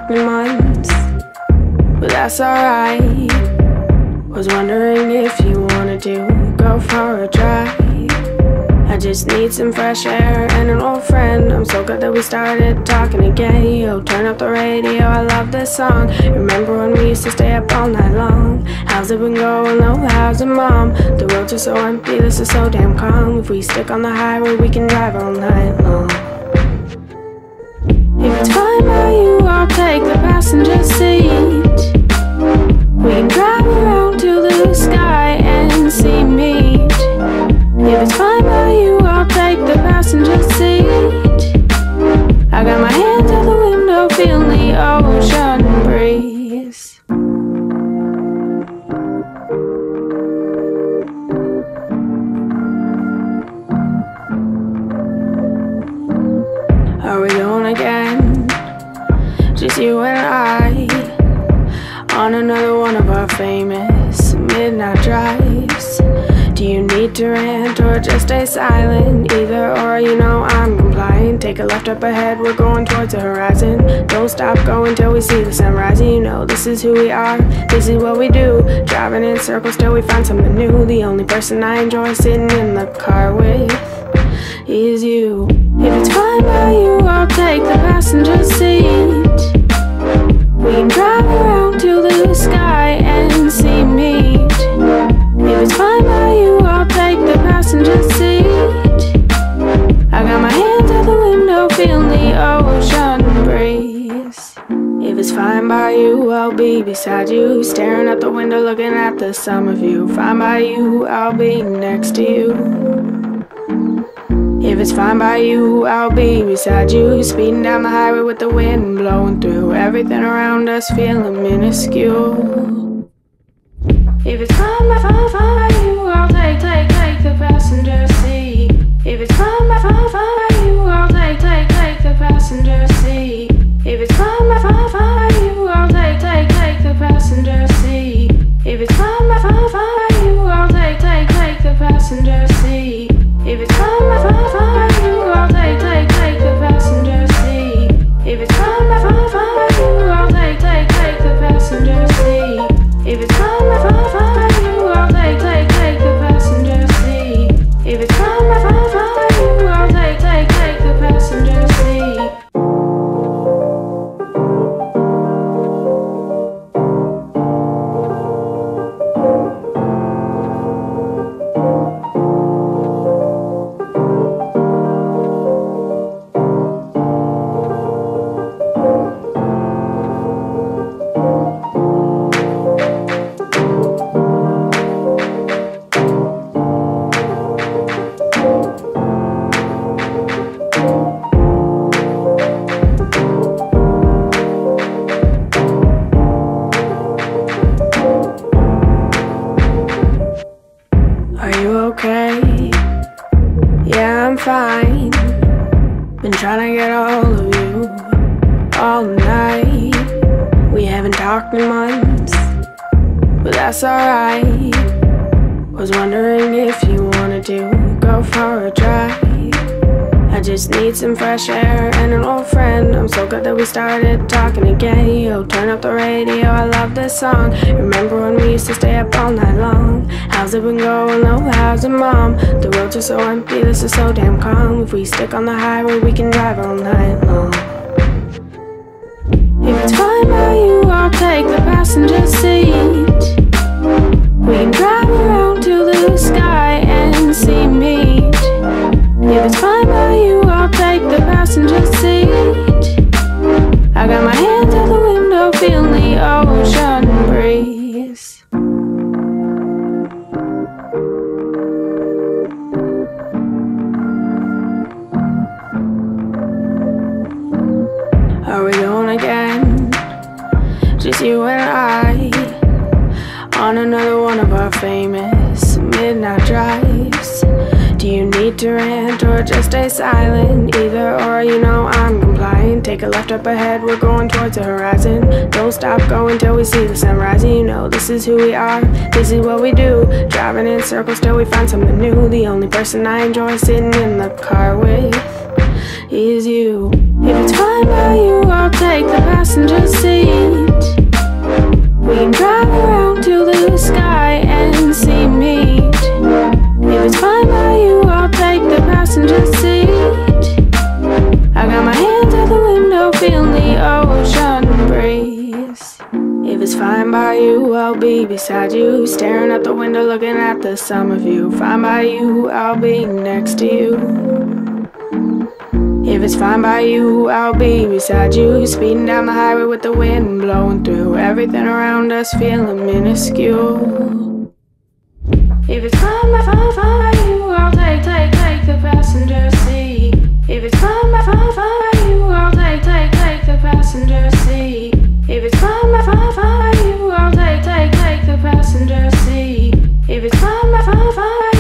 talked in months, but that's alright. Was wondering if you wanted to go for a drive. I just need some fresh air and an old friend. I'm so glad that we started talking again. Yo, turn up the radio, I love this song. Remember when we used to stay up all night long? How's it been going? Oh, how's it, mom? The roads are so empty, this is so damn calm. If we stick on the highway, we can drive all night long. If it's fine by you, I'll take the passenger seat. We can drive around to the sky and see meat. If it's fine by you, I'll take the passenger seat. I got my hands out the window, feeling the ocean breeze. Are we going again? Just you and I, on another one of our famous midnight drives. Do you need to rant or just stay silent? Either or, you know I'm compliant. Take a left up ahead, we're going towards the horizon. Don't stop going till we see the sun rising. You know this is who we are, this is what we do. Driving in circles till we find something new. The only person I enjoy sitting in the car with is you. If it's fine by you, I'll take the passenger seat. We can drive around to the sky and see meat. If it's fine by you, I'll take the passenger seat. I got my hands out the window, feeling the ocean breeze. If it's fine by you, I'll be beside you, staring out the window, looking at the summer view. Fine by you, I'll be next to you. If it's fine by you, I'll be beside you, speeding down the highway with the wind blowing through. Everything around us feeling minuscule. If it's fine by you, I'll take the passenger seat. If it's fine by you, I'll take the passenger seat. If it's fine by you, I'll take the passenger seat. If it's fine by you, I'll take the passenger seat. If it's fine by you, I'll take the passenger seat. If it's fine by you, I'll take the passenger seat. If it's fine by you, I'll take the passenger seat. If it's fine by you, I'll take the passenger seat. Fine. Been trying to get all of you all night. We haven't talked in months, but that's alright. Was wondering if you wanted to go for a drive. I just need some fresh air and an old friend. I'm so glad that we started talking again. Yo, turn up the radio, I love this song. Remember when we used to stay up all night long? How's it been going? Oh, how's it, mom? The roads are so empty, this is so damn calm. If we stick on the highway, we can drive all night long. If it's fine by you, I'll take the passenger seat. We can drive around to the sky and see meat. If it's fine by you, I'll take the passenger seat. I got my hands out the window, feeling the ocean breeze. Are we going again? Just you and I, on another one of our famous midnight drives. Do you need to rant or just stay silent? Either or, you know I'm compliant. Take a left up ahead, we're going towards the horizon. Don't stop going till we see the sun rising. You know this is who we are, this is what we do. Driving in circles till we find something new. The only person I enjoy sitting in the car with is you. If it's fine by you, I'll take take the passenger seat. We can drive around to the sky and see meet. If it's fine by you, I'll take the passenger seat. I got my hands out the window, feeling the ocean breeze. If it's fine by you, I'll be beside you, staring out the window, looking at the summer view. Fine by you, I'll be next to you. If it's fine by you, I'll be beside you, speeding down the highway with the wind blowing through. Everything around us feeling minuscule. If it's fine by you, I'll take the passenger seat. If it's fine by you, I'll take the passenger seat. If it's fine by you, I'll take the passenger seat. If it's fine by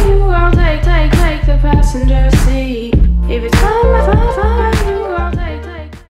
you, I'll take the passenger seat.